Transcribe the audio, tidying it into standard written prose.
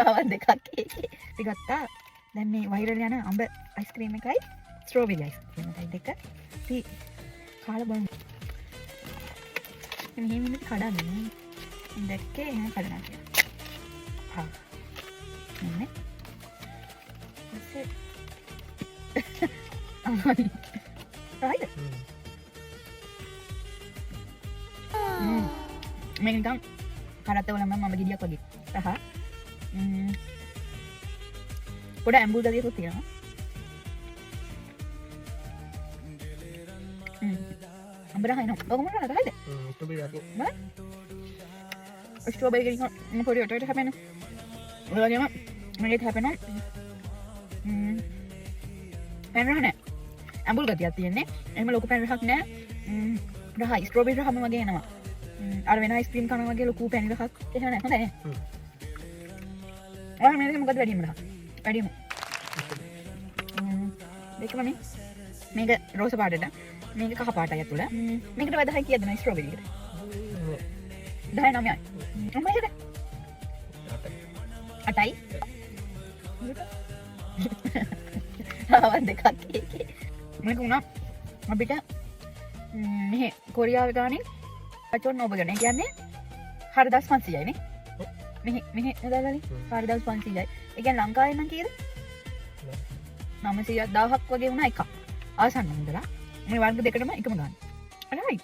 ආවන් දෙකක් ඒකේ ගත්තා. දැන් මේ වෛරල් යන අඹ අයිස්ක්‍රීම් එකයි ස්ට්‍රෝබෙරි අයිස්ක්‍රීම් එකයි දෙක අපි කාලා බලමු. මෙහෙම ඉන්න කඩන්නේ. දැක්කේ එහෙම කඩනවා කියලා. හා. නේ. right. මේක නිකන් කරත්ත වල මම ගෙඩියක් වගේ. සහ පොඩ ඇම්බුල් ගතියකුත් තියෙනවා. අඹරහ එනවා. ඔක මොනවද හරිද? ස්ට්‍රෝබෙරි වගේ. බා. ස්ට්‍රෝබෙරි ගෙඩි පොඩි ඔටට හැපෙන. ඔය වගේම මේකත් හැපෙනවා. පැන් රහ නැහැ. ඇම්බුල් ගතියක් තියෙන්නේ. එහෙම ලොකු පැන් රහක් නැහැ. රහයි ස්ට්‍රෝබෙරි රහම වගේ එනවා. අර වෙන අයිස්ක්‍රීම් කනවා වගේ ලොකු පැන් රහක් එහෙම නැහැ. හොඳයි නේ. ඔය මේක මොකද වැඩිම රහ? වැඩිම. දෙකම මේ මේක රෝස පාටට මේක කහ පාටයි අතුල. මේකට වදහයි කීයද මේ ස්ට්‍රෝබෙරි එකට? 19යි. මොකද? 8යි. ආවන් දෙකක් ඒකේ. මේක උනා අපිට මෙහෙ කොරියාවේ ගානේ අචොන් නෝබ ගන්න. ඒ කියන්නේ 4500යි නේ. මෙහෙ දාලානේ 4500යි. ඒ කියන්නේ ලංකාවේ නම් කීයද? 900ක් 1000ක් වගේ වුණා එකක්. ආසන්න ඉඳලා මේ වර්ග දෙකටම එකම ගන්න. හරි.